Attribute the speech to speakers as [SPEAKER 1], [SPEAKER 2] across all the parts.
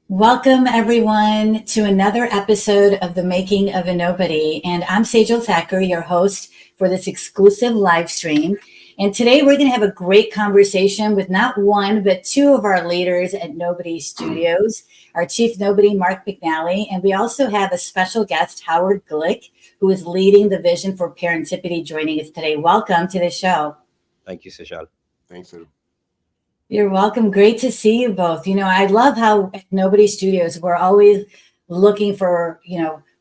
[SPEAKER 1] Welcome, everyone, to another episode of The Making of a Nobody. And I'm Sejal Thakkar, your host for this exclusive live stream. And today we're going to have a great conversation with not one, but two of our leaders at Nobody Studios, our Chief Nobody, Mark McNally. And we also have a special guest, Howard Glick, who is leading the vision for Parentipity, joining us today. Welcome to the show.
[SPEAKER 2] Thank you, Sejal.
[SPEAKER 3] Thanks, Sejal.
[SPEAKER 1] You're welcome. Great to see you both. I love how at Nobody Studios, we're always looking for,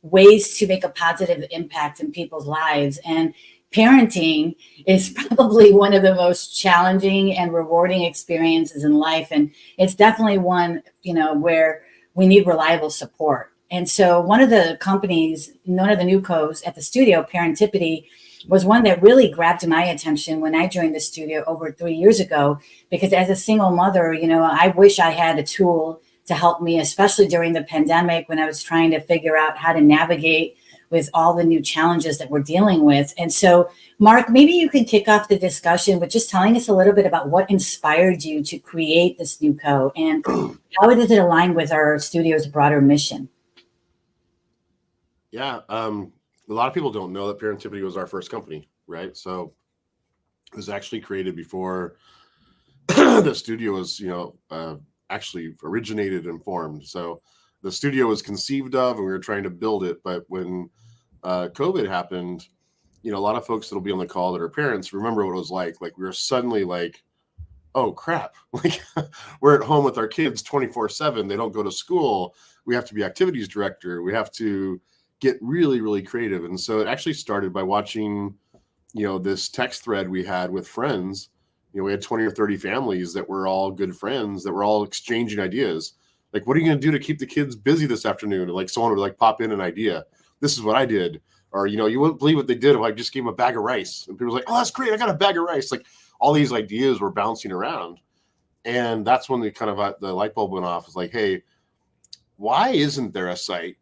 [SPEAKER 1] ways to make a positive impact in people's lives. And parenting is probably one of the most challenging and rewarding experiences in life. And it's definitely one, where we need reliable support. And so one of the companies, one of the new co's at the studio, Parentipity, was one that really grabbed my attention when I joined the studio over 3 years ago, because as a single mother, I wish I had a tool to help me, especially during the pandemic when I was trying to figure out how to navigate with all the new challenges that we're dealing with. And so, Mark, maybe you can kick off the discussion with just telling us a little bit about what inspired you to create this new co and how does it align with our studio's broader mission?
[SPEAKER 3] Yeah. A lot of people don't know that Parentipity was our first company, right? So it was actually created before the studio was, actually originated and formed. So the studio was conceived of and we were trying to build it. But when COVID happened, a lot of folks that'll be on the call that are parents remember what it was like. Like we were suddenly like, oh crap, like we're at home with our kids 24/7. They don't go to school. We have to be activities director. We have to get really, really creative. And so it actually started by watching, this text thread we had with friends. We had 20 or 30 families that were all good friends that were all exchanging ideas. Like, what are you going to do to keep the kids busy this afternoon? And like someone would like pop in an idea. This is what I did. Or, you wouldn't believe what they did if I just gave them a bag of rice. And people were like, oh, that's great. I got a bag of rice. Like all these ideas were bouncing around. And that's when the light bulb went off. It's like, hey, why isn't there a site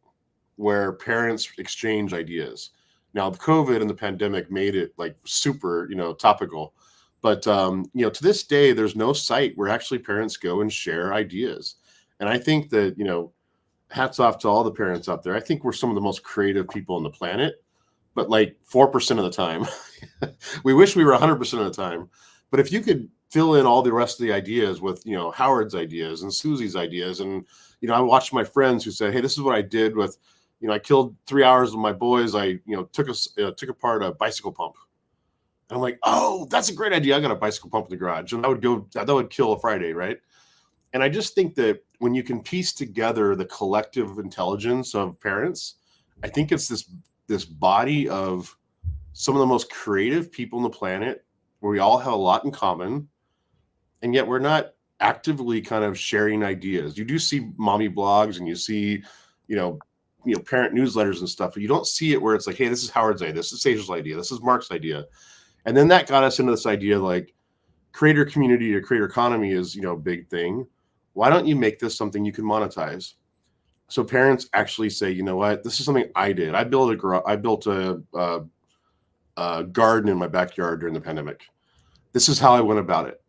[SPEAKER 3] where parents exchange ideas? Now, the COVID and the pandemic made it like super, topical. But, to this day, there's no site where actually parents go and share ideas. And I think that, hats off to all the parents out there. I think we're some of the most creative people on the planet, but like 4% of the time. We wish we were 100% of the time. But if you could fill in all the rest of the ideas with, Howard's ideas and Susie's ideas. And, I watched my friends who said, hey, this is what I did with, I killed 3 hours with my boys. I, took apart a bicycle pump. And I'm like, oh, that's a great idea. I got a bicycle pump in the garage. And that would kill a Friday, right? And I just think that when you can piece together the collective intelligence of parents, I think it's this body of some of the most creative people on the planet where we all have a lot in common. And yet we're not actively kind of sharing ideas. You do see mommy blogs and you see, parent newsletters and stuff, but you don't see it where it's like, hey, this is Howard's idea, this is Sejal's idea, this is Mark's idea. And then that got us into this idea like creator community or creator economy is, a big thing. Why don't you make this something you can monetize? So parents actually say, you know what, this is something I did. I built a garden in my backyard during the pandemic. This is how I went about it.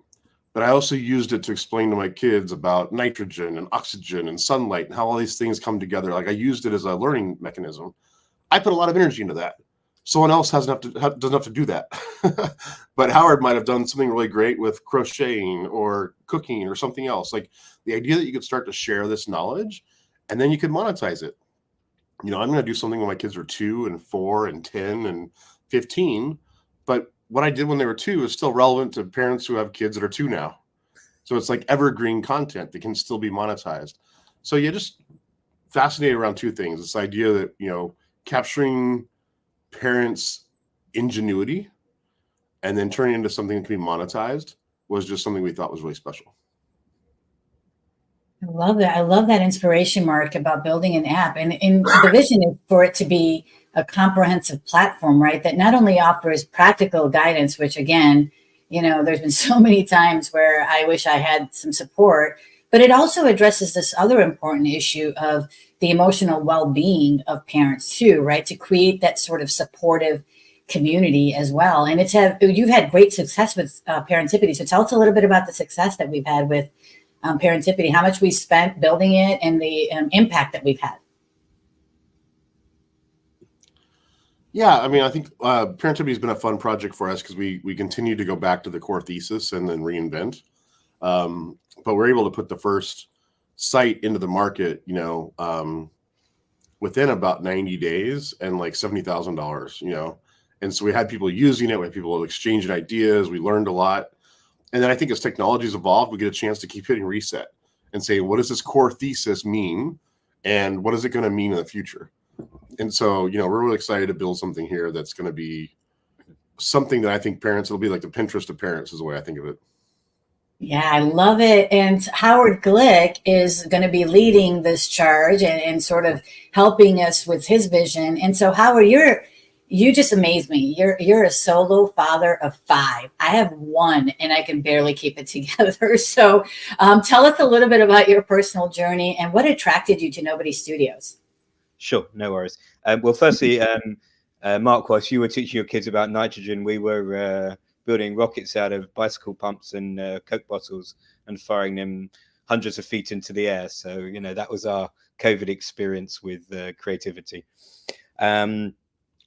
[SPEAKER 3] But I also used it to explain to my kids about nitrogen and oxygen and sunlight and how all these things come together. Like I used it as a learning mechanism. I put a lot of energy into that. Someone else doesn't have to do that. But Howard might have done something really great with crocheting or cooking or something else. Like the idea that you could start to share this knowledge and then you could monetize it. I'm going to do something when my kids are 2 and 4 and 10 and 15. But what I did when they were 2 is still relevant to parents who have kids that are 2 now. So it's like evergreen content that can still be monetized. So you're just fascinated around 2 things. This idea that, capturing parents' ingenuity and then turning into something that can be monetized was just something we thought was really special.
[SPEAKER 1] I love that. I love that inspiration, Mark, about building an app. And the vision is for it to be a comprehensive platform, right? That not only offers practical guidance, which again, there's been so many times where I wish I had some support, but it also addresses this other important issue of the emotional well-being of parents too, right? To create that sort of supportive community as well. And you've had great success with Parentipity. So tell us a little bit about the success that we've had with Parentipity, how much we spent building it, and the impact that we've had.
[SPEAKER 3] Yeah, I mean, I think Parentipity has been a fun project for us because we continue to go back to the core thesis and then reinvent. But we're able to put the first site into the market, within about 90 days and like $70,000, And so we had people using it, we had people exchanging ideas, we learned a lot. And then I think as technology's evolved, we get a chance to keep hitting reset and say, what does this core thesis mean? And what is it going to mean in the future? And so, we're really excited to build something here that's going to be something that I think parents, it'll be like the Pinterest of parents is the way I think of it.
[SPEAKER 1] Yeah, I love it. And Howard Glick is going to be leading this charge and sort of helping us with his vision. And so, Howard, you just amaze me. You're a solo father of 5. I have 1, and I can barely keep it together. So, tell us a little bit about your personal journey and what attracted you to Nobody Studios.
[SPEAKER 2] Sure, no worries. Well, firstly, Mark, whilst you were teaching your kids about nitrogen, we were building rockets out of bicycle pumps and Coke bottles and firing them hundreds of feet into the air. So, that was our COVID experience with creativity.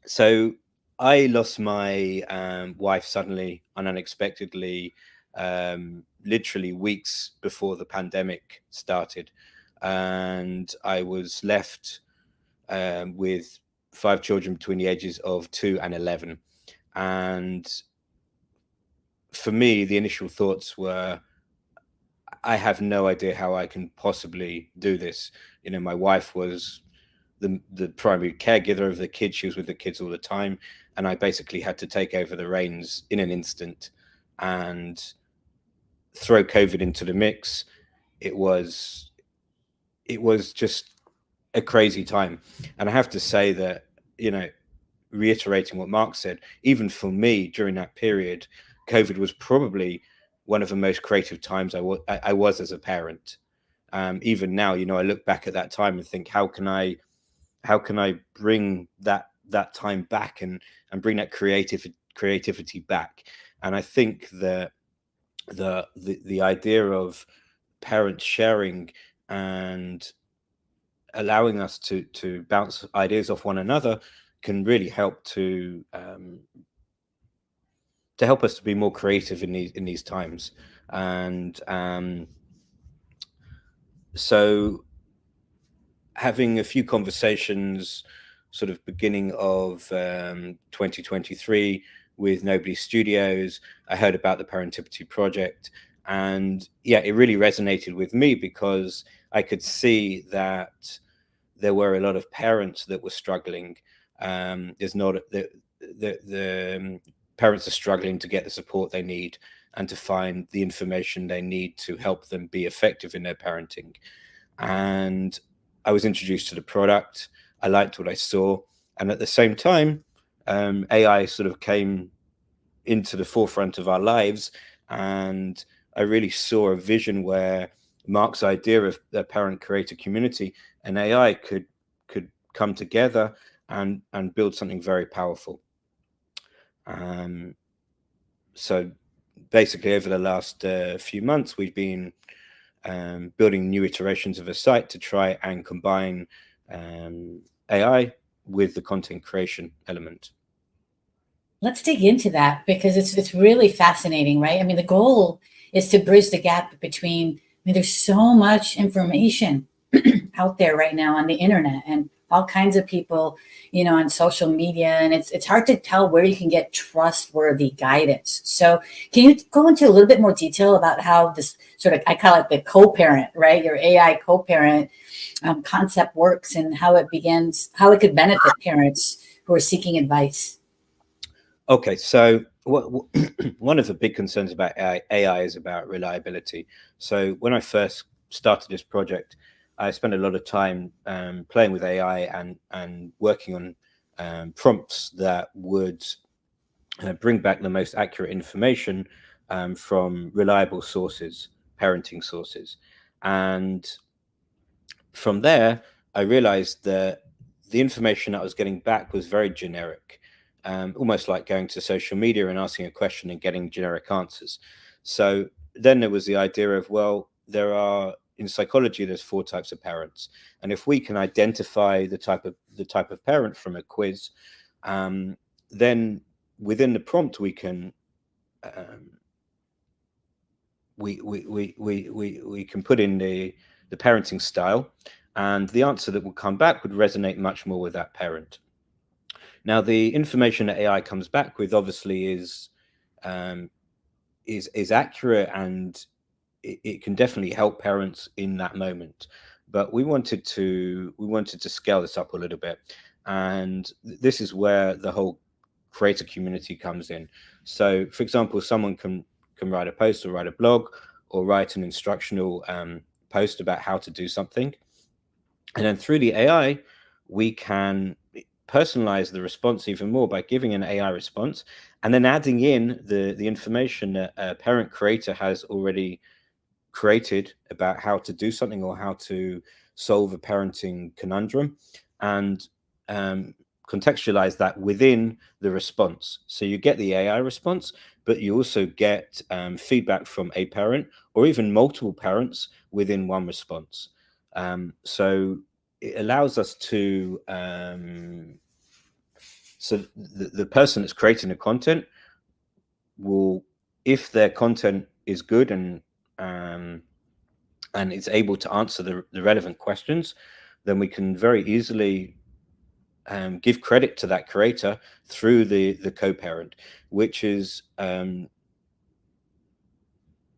[SPEAKER 2] So I lost my wife suddenly and unexpectedly, literally weeks before the pandemic started. And I was left with 5 children between the ages of 2 and 11. And for me, the initial thoughts were, I have no idea how I can possibly do this. My wife was the primary caregiver of the kids. She was with the kids all the time. And I basically had to take over the reins in an instant and throw COVID into the mix. It was just a crazy time. And I have to say that, reiterating what Mark said, even for me during that period, COVID was probably one of the most creative times I was as a parent. Even now, I look back at that time and think, how can I bring that time back and bring that creativity back? And I think that the idea of parents sharing and allowing us to bounce ideas off one another can really help to help us to be more creative in these times. And so having a few conversations sort of beginning of 2023 with Nobody Studios, I heard about the Parentipity project, and yeah, it really resonated with me because I could see that there were a lot of parents that were struggling. There's not the parents are struggling to get the support they need and to find the information they need to help them be effective in their parenting. And I was introduced to the product. I liked what I saw. And at the same time, AI sort of came into the forefront of our lives. And I really saw a vision where Mark's idea of the parent creator community and AI could come together and build something very powerful. So basically over the last few months, we've been building new iterations of a site to try and combine AI with the content creation element.
[SPEAKER 1] Let's dig into that because it's really fascinating, right? I mean, the goal is to bridge the gap between, there's so much information out there right now on the internet and all kinds of people, on social media, and it's hard to tell where you can get trustworthy guidance. So can you go into a little bit more detail about how this sort of, I call it the co-parent, right? Your AI co-parent concept works and how it could benefit parents who are seeking advice?
[SPEAKER 2] Okay, so one of the big concerns about AI is about reliability. So when I first started this project, I spent a lot of time playing with AI and working on prompts that would bring back the most accurate information from reliable sources, parenting sources. And from there, I realized that the information that I was getting back was very generic, almost like going to social media and asking a question and getting generic answers. So then there was the idea of, well, there are, in psychology, there's 4 types of parents, and if we can identify the type of parent from a quiz, then within the prompt we can we can put in the parenting style, and the answer that will come back would resonate much more with that parent. Now, the information that AI comes back with obviously is accurate, and it can definitely help parents in that moment. But we wanted to scale this up a little bit, and this is where the whole creator community comes in. So, for example, someone can write a post or write a blog or write an instructional post about how to do something, and then through the AI, we can personalize the response even more by giving an AI response and then adding in the information that a parent creator has already created about how to do something or how to solve a parenting conundrum, and contextualize that within the response. So you get the AI response, but you also get feedback from a parent or even multiple parents within one response. So it allows us to, so the person that's creating the content will, if their content is good and it's able to answer the relevant questions, then we can very easily give credit to that creator through the co-parent, which is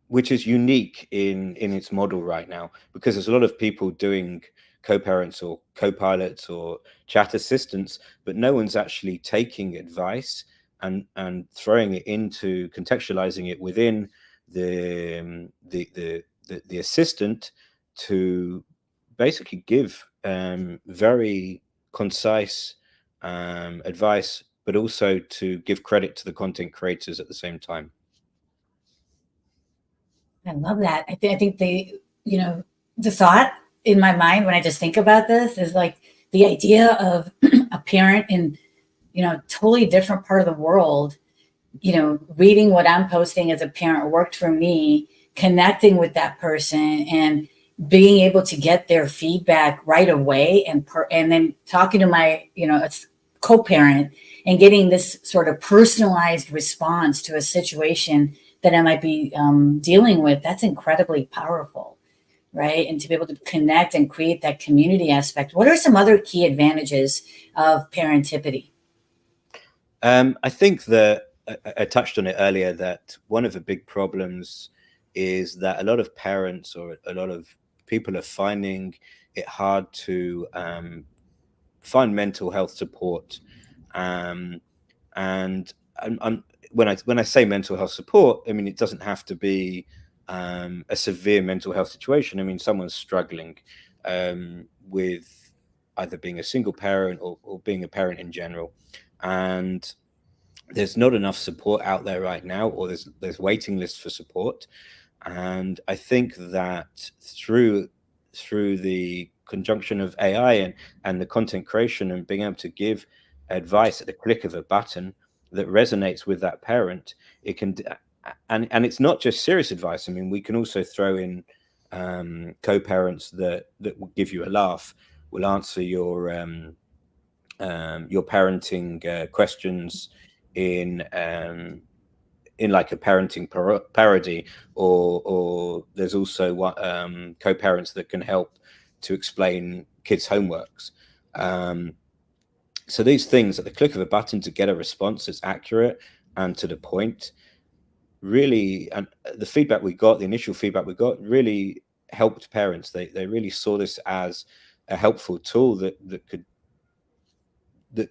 [SPEAKER 2] unique in its model right now, because there's a lot of people doing co-parents or co-pilots or chat assistants, but no one's actually taking advice and throwing it into, contextualizing it within the assistant to basically give very concise advice, but also to give credit to the content creators at the same time.
[SPEAKER 1] I love that. I think the thought in my mind when I just think about this is like the idea of a parent in, totally different part of the world, reading what I'm posting as a parent worked for me, connecting with that person and being able to get their feedback right away, and then talking to my, co-parent and getting this sort of personalized response to a situation that I might be dealing with. That's incredibly powerful, right? And to be able to connect and create that community aspect. What are some other key advantages of parentipity?
[SPEAKER 2] I think that I touched on it earlier, that one of the big problems is that a lot of parents or a lot of people are finding it hard to find mental health support. And when I say mental health support, I mean, it doesn't have to be a severe mental health situation. I mean, someone's struggling with either being a single parent or being a parent in general, and there's not enough support out there right now, or there's waiting lists for support. And I think that through the conjunction of AI and the content creation and being able to give advice at the click of a button that resonates with that parent, it can, and it's not just serious advice. I mean, we can also throw in co-parents that will give you a laugh, will answer your parenting questions in like a parenting parody, or there's also co-parents that can help to explain kids' homeworks. So these things at the click of a button to get a response that's accurate and to the point, really, and the initial feedback we got really helped parents. They really saw this as a helpful tool that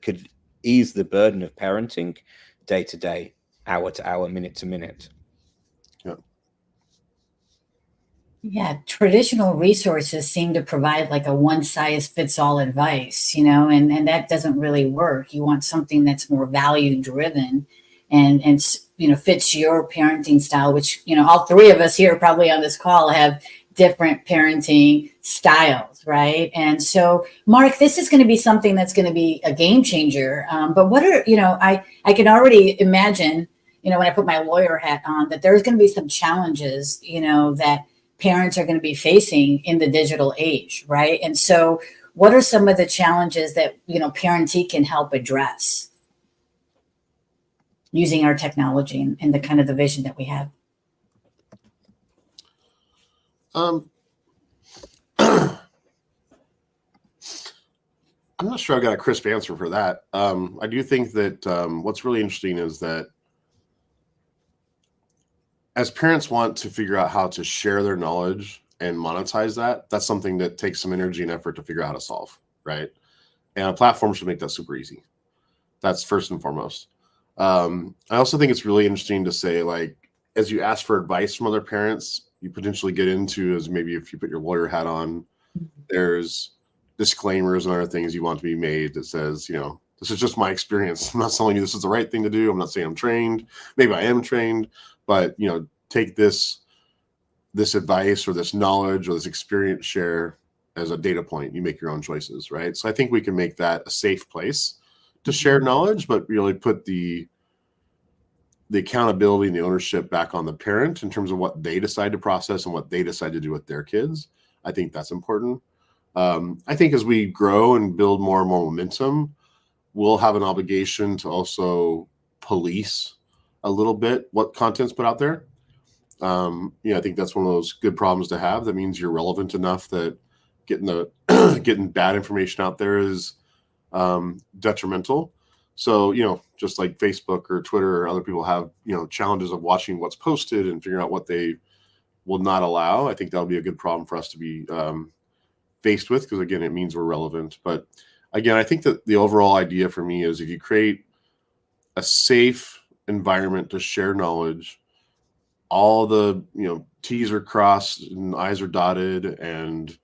[SPEAKER 2] could ease the burden of parenting day to day, hour to hour, minute to minute.
[SPEAKER 1] Yeah, traditional resources seem to provide like a one-size-fits-all advice, and that doesn't really work. You want something that's more value-driven and fits your parenting style, which, all three of us here probably on this call have different parenting styles, right? And so, Mark, this is going to be something that's going to be a game changer. But what are, I can already imagine, when I put my lawyer hat on, that there's going to be some challenges, that parents are going to be facing in the digital age, right? And so what are some of the challenges that, Parentee can help address using our technology and the kind of the vision that we have?
[SPEAKER 3] I'm not sure I've got a crisp answer for that. I do think that what's really interesting is that as parents want to figure out how to share their knowledge and monetize that, that's something that takes some energy and effort to figure out how to solve, right? And a platform should make that super easy. That's first and foremost. I also think it's really interesting to say, like, as you ask for advice from other parents, you potentially get into, as maybe if you put your lawyer hat on, there's disclaimers and other things you want to be made that says, this is just my experience. I'm not telling you this is the right thing to do. I'm not saying I'm trained. Maybe I am trained, but take this advice or this knowledge or this experience share as a data point. You make your own choices, right? So I think we can make that a safe place to share knowledge, but really put the accountability and the ownership back on the parent in terms of what they decide to process and what they decide to do with their kids. I think that's important. I think as we grow and build more and more momentum, we'll have an obligation to also police a little bit what content's put out there. I think that's one of those good problems to have. That means you're relevant enough that getting bad information out there is detrimental. So, just like Facebook or Twitter or other people have, challenges of watching what's posted and figuring out what they will not allow. I think that'll be a good problem for us to be faced with, because again, it means we're relevant. But again, I think that the overall idea for me is if you create a safe environment to share knowledge, all the T's are crossed and I's are dotted, and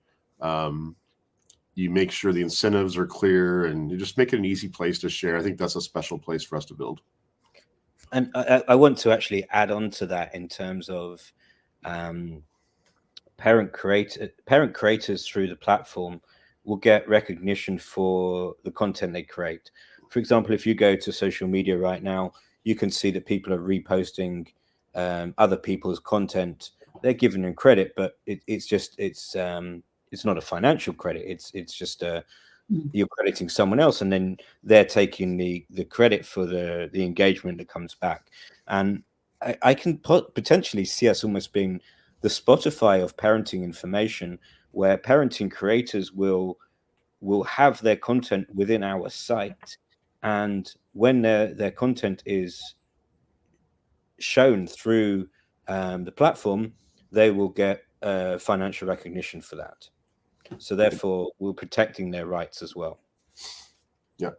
[SPEAKER 3] you make sure the incentives are clear, and you just make it an easy place to share. I think that's a special place for us to build.
[SPEAKER 2] And I want to actually add on to that in terms of parent creators through the platform will get recognition for the content they create. For example, if you go to social media right now, you can see that people are reposting other people's content. They're giving them credit, but it's not a financial credit. It's just you're crediting someone else, and then they're taking the credit for the engagement that comes back. And I can potentially see us almost being the Spotify of parenting information, where parenting creators will have their content within our site, and when their content is shown through the platform, they will get financial recognition for that. So therefore, we're protecting their rights as well.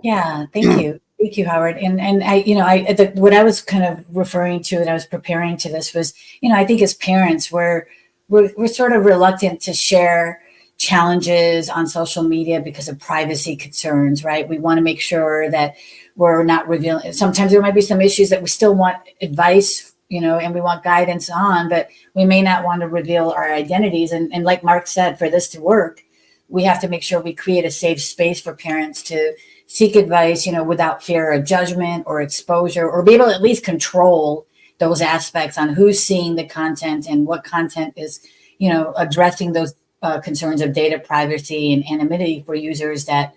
[SPEAKER 1] Yeah. Thank you, Howard. And what I was kind of referring to, and I was preparing to this was, I think as parents, we're sort of reluctant to share challenges on social media because of privacy concerns, right? We want to make sure that we're not revealing. Sometimes there might be some issues that we still want advice, and we want guidance on, but we may not want to reveal our identities. And like Mark said, for this to work, we have to make sure we create a safe space for parents to seek advice, without fear of judgment or exposure, or be able to at least control those aspects on who's seeing the content and what content is, addressing those concerns of data privacy and anonymity for users that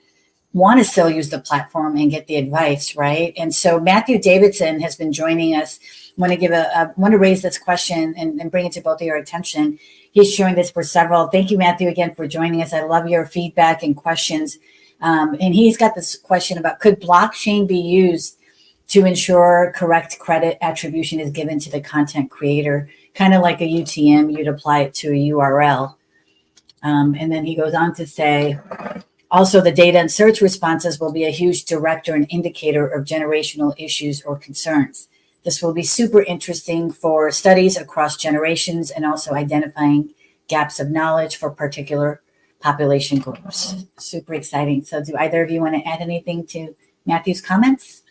[SPEAKER 1] want to still use the platform and get the advice, right? And so Matthew Davidson has been joining us. Want to raise this question and bring it to both of your attention. He's showing this for several. Thank you, Matthew, again for joining us. I love your feedback and questions. And he's got this question about, could blockchain be used to ensure correct credit attribution is given to the content creator, kind of like a UTM, you'd apply it to a URL. And then he goes on to say, also, the data and search responses will be a huge director and indicator of generational issues or concerns. This will be super interesting for studies across generations and also identifying gaps of knowledge for particular population groups. Super exciting. So do either of you want to add anything to Matthew's comments?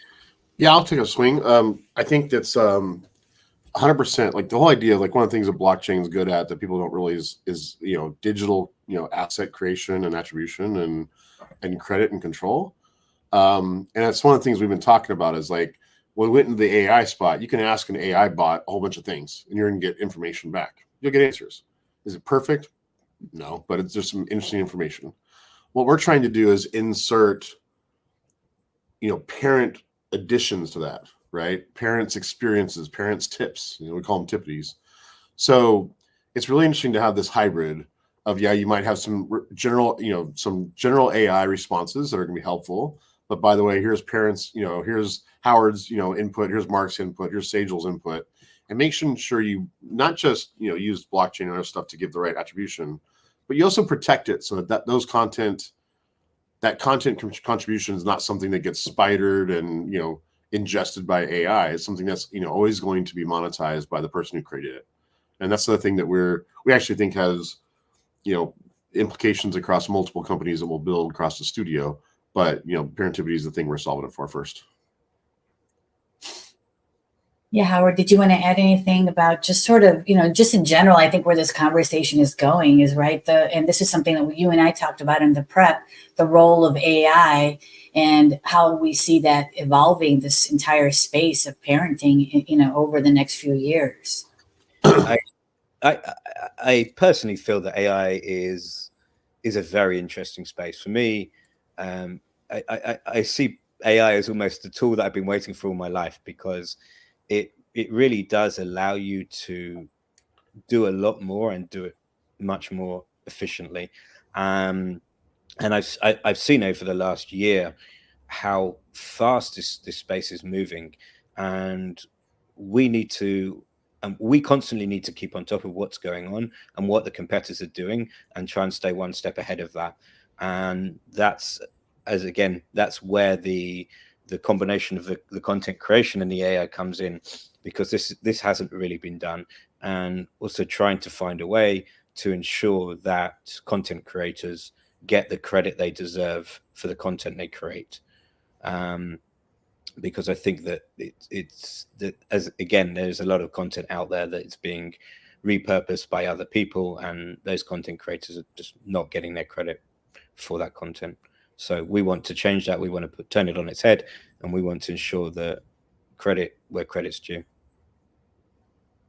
[SPEAKER 3] Yeah, I'll take a swing. I think that's 100%. Like the whole idea, like one of the things that blockchain is good at that people don't realize is digital, asset creation and attribution and credit and control. And that's one of the things we've been talking about is like when we went into the AI spot, you can ask an AI bot a whole bunch of things and you're going to get information back. You'll get answers. Is it perfect? No, but it's just some interesting information. What we're trying to do is insert, parent additions to that, right? Parents' experiences, parents' tips. We call them tippities. So it's really interesting to have this hybrid of, you might have some general AI responses that are going to be helpful. But by the way, here's parents, here's Howard's, input, here's Mark's input, here's Sejal's input, and make sure you not just, use blockchain and other stuff to give the right attribution, but you also protect it so that that content contribution is not something that gets spidered and, ingested by AI. It's something that's, always going to be monetized by the person who created it. And that's the thing that we actually think has, implications across multiple companies that we'll build across the studio. But, parentivity is the thing we're solving it for first.
[SPEAKER 1] Yeah, Howard, did you want to add anything about just sort of, just in general, I think where this conversation is going is right. And this is something that you and I talked about in the prep, the role of AI and how we see that evolving this entire space of parenting, over the next few years.
[SPEAKER 2] I personally feel that AI is a very interesting space for me. I see AI as almost a tool that I've been waiting for all my life, because it really does allow you to do a lot more and do it much more efficiently. And I've seen over the last year how fast this space is moving, and we constantly need to keep on top of what's going on and what the competitors are doing and try and stay one step ahead of that. And that's where the combination of the content creation and the AI comes in, because this hasn't really been done, and also trying to find a way to ensure that content creators get the credit they deserve for the content they create. Because I think that there's a lot of content out there that is being repurposed by other people, and those content creators are just not getting their credit for that content. So we want to change that. We want to turn it on its head, and we want to ensure that credit where credit's due.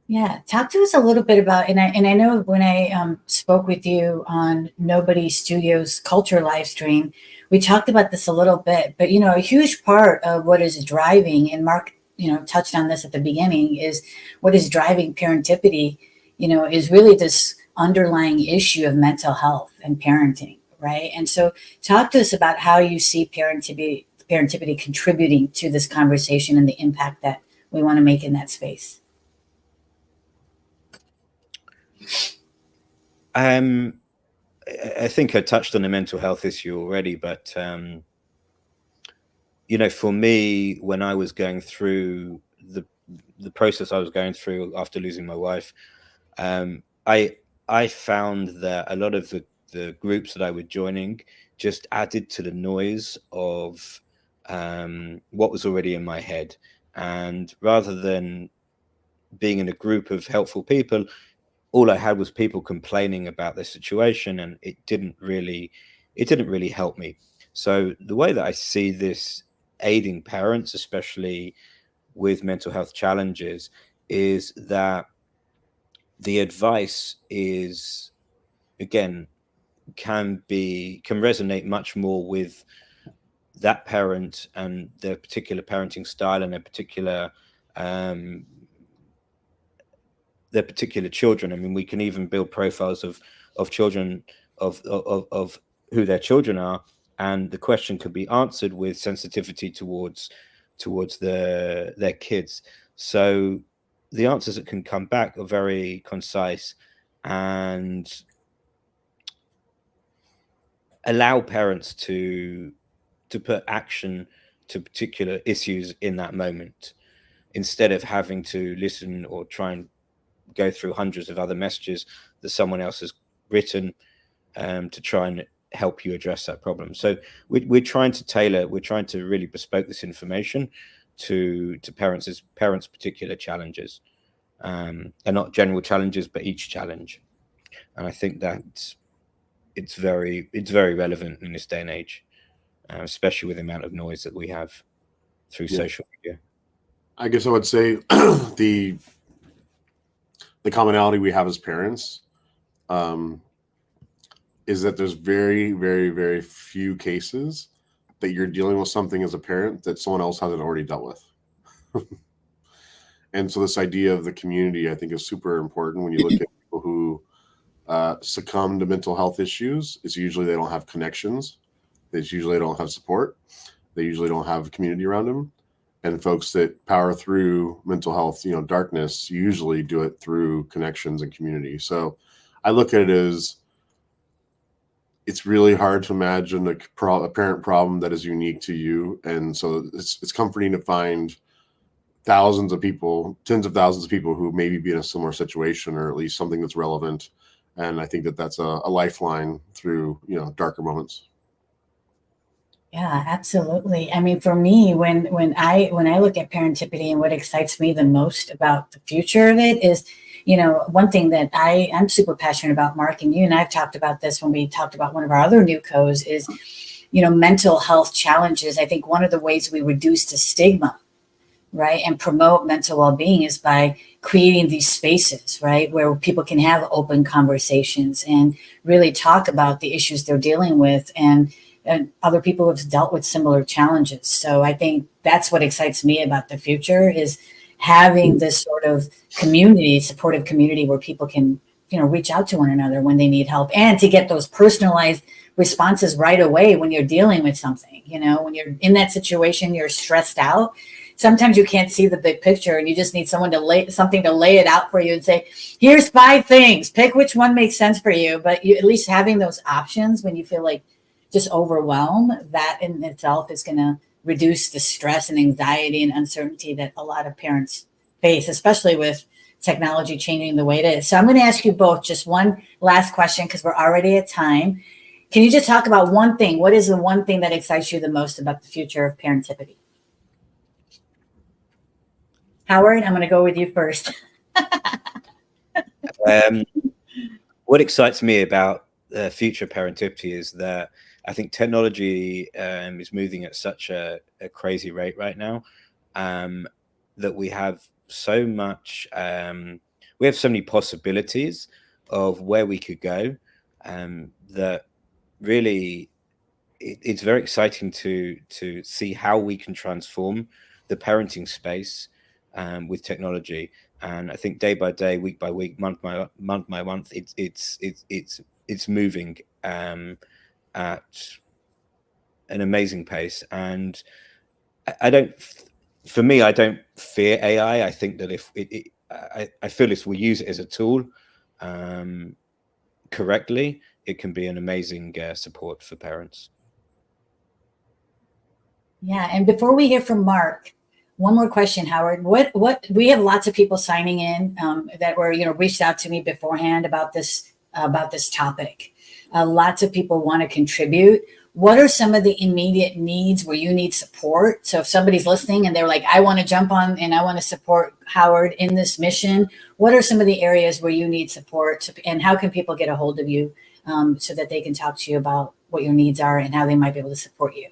[SPEAKER 1] Yeah, talk to us a little bit about, and I know when I spoke with you on Nobody Studios Culture live stream, we talked about this a little bit, but a huge part of what is driving, and Mark, touched on this at the beginning, is what is driving parentipity, is really this underlying issue of mental health and parenting, right? And so talk to us about how you see parentipity contributing to this conversation and the impact that we want to make in that space.
[SPEAKER 2] I think I touched on the mental health issue already, but for me, when I was going through the process I was going through after losing my wife, I found that a lot of the groups that I was joining just added to the noise of what was already in my head. And rather than being in a group of helpful people, all I had was people complaining about their situation, and it didn't really help me. So the way that I see this aiding parents, especially with mental health challenges, is that the advice is, again, can resonate much more with that parent and their particular parenting style and their particular children. I mean, we can even build profiles of children, of who their children are, and the question could be answered with sensitivity towards their kids. So the answers that can come back are very concise and allow parents to put action to particular issues in that moment, instead of having to listen or try and go through hundreds of other messages that someone else has written to try and help you address that problem. So we're trying to really bespoke this information to parents' particular challenges, and not general challenges, but each challenge. And I think that it's very relevant in this day and age, especially with the amount of noise that we have through social media.
[SPEAKER 3] I guess I would say the commonality we have as parents is that there's very, very, very few cases that you're dealing with something as a parent that someone else hasn't already dealt with. And so this idea of the community, I think, is super important when you look at people who succumb to mental health issues. It's usually they don't have connections. It's usually they don't have support. They usually don't have a community around them. And folks that power through mental health, darkness, usually do it through connections and community. So I look at it as it's really hard to imagine a parent problem that is unique to you. And so it's comforting to find thousands of people, tens of thousands of people who maybe be in a similar situation, or at least something that's relevant. And I think that that's a lifeline through, darker moments.
[SPEAKER 1] Yeah, absolutely. I mean, for me, when I look at parentipity, and what excites me the most about the future of it is, one thing that I'm super passionate about, Mark, and you and I've talked about this when we talked about one of our other new co's is, mental health challenges. I think one of the ways we reduce the stigma, right, and promote mental well-being is by creating these spaces, right, where people can have open conversations and really talk about the issues they're dealing with, and other people have dealt with similar challenges. So I think that's what excites me about the future, is having this sort of community, supportive community, where people can, reach out to one another when they need help, and to get those personalized responses right away when you're dealing with something. When you're in that situation, you're stressed out. Sometimes you can't see the big picture, and you just need someone to lay it out for you and say, here's 5 things, pick which one makes sense for you. But at least having those options when you feel like just overwhelmed, that in itself is going to reduce the stress and anxiety and uncertainty that a lot of parents face, especially with technology changing the way it is. So I'm going to ask you both just one last question, because we're already at time. Can you just talk about one thing? What is the one thing that excites you the most about the future of parentipity? Howard, I'm going to go with you first.
[SPEAKER 2] What excites me about future parentipity is that I think technology is moving at such a crazy rate right now, that we have so much, we have so many possibilities of where we could go, that really it's very exciting to see how we can transform the parenting space with technology. And I think day by day, week by week, month by month, it's moving at an amazing pace. And I don't fear AI. I think that I feel if we use it as a tool correctly, it can be an amazing support for parents.
[SPEAKER 1] Yeah, and before we hear from Mark, one more question, Howard. What we have lots of people signing in that were reached out to me beforehand about this topic. Lots of people want to contribute. What are some of the immediate needs where you need support? So if somebody's listening and they're like, I want to jump on and I want to support Howard in this mission, what are some of the areas where you need support, and how can people get a hold of you so that they can talk to you about what your needs are and how they might be able to support you?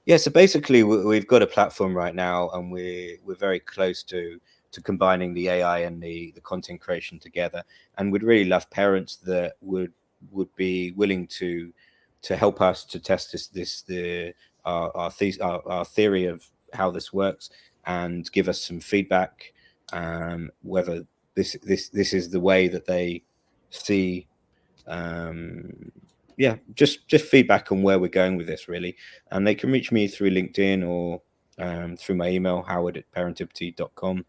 [SPEAKER 2] Yeah, so basically we've got a platform right now, and we're very close to combining the AI and the content creation together. And we'd really love parents that would be willing to help us to test our theory of how this works, and give us some feedback, whether this is the way that they see. Yeah, just feedback on where we're going with this, really. And they can reach me through LinkedIn or through my email, howard@parentipity.com.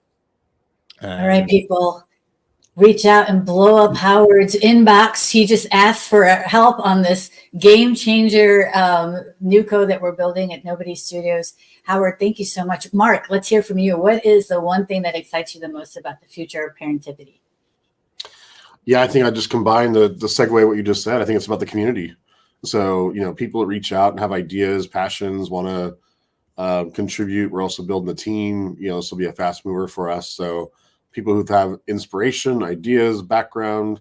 [SPEAKER 1] All right, people, reach out and blow up Howard's inbox. He just asked for help on this game changer new code that we're building at Nobody Studios. Howard, thank you so much. Mark, let's hear from you. What is the one thing that excites you the most about the future of parentipity?
[SPEAKER 3] Yeah, I think I just combine the segue what you just said. I think it's about the community. So, people that reach out and have ideas, passions, want to contribute. We're also building a team. This will be a fast mover for us. So people who have inspiration, ideas, background,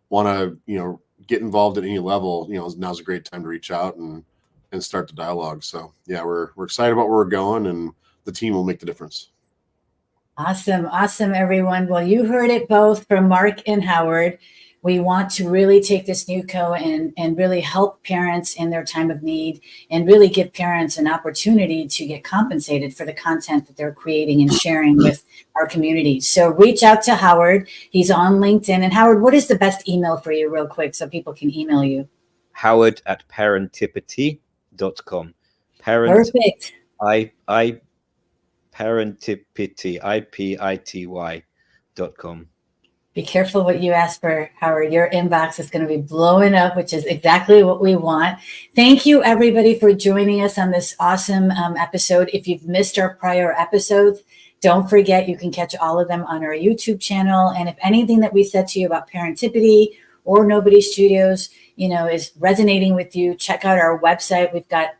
[SPEAKER 3] want to, get involved at any level, now's a great time to reach out and start the dialogue. So yeah, we're excited about where we're going, and the team will make the difference.
[SPEAKER 1] Awesome, everyone. Well, you heard it both from Mark and Howard. We want to really take this new and really help parents in their time of need and really give parents an opportunity to get compensated for the content that they're creating and sharing with our community. So reach out to Howard. He's on LinkedIn. And Howard, what is the best email for you real quick so people can email you?
[SPEAKER 2] Howard@parentipity.com.
[SPEAKER 1] Perfect.
[SPEAKER 2] Parentipity, IPITY.com.
[SPEAKER 1] Be careful what you ask for, Howard. Your inbox is going to be blowing up, which is exactly what we want. Thank you, everybody, for joining us on this awesome episode. If you've missed our prior episodes, don't forget you can catch all of them on our YouTube channel. And if anything that we said to you about Parentipity or Nobody Studios, is resonating with you, check out our website. We've got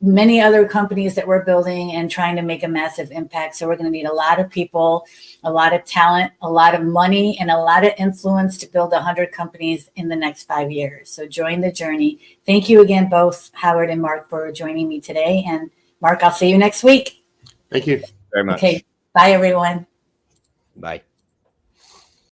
[SPEAKER 1] many other companies that we're building and trying to make a massive impact. So we're going to need a lot of people, a lot of talent, a lot of money, and a lot of influence to build 100 companies in the next 5 years. So join the journey. Thank you again, both Howard and Mark, for joining me today. And Mark, I'll see you next week.
[SPEAKER 3] Thank you
[SPEAKER 2] very much.
[SPEAKER 1] Okay. Bye, everyone.
[SPEAKER 2] Bye.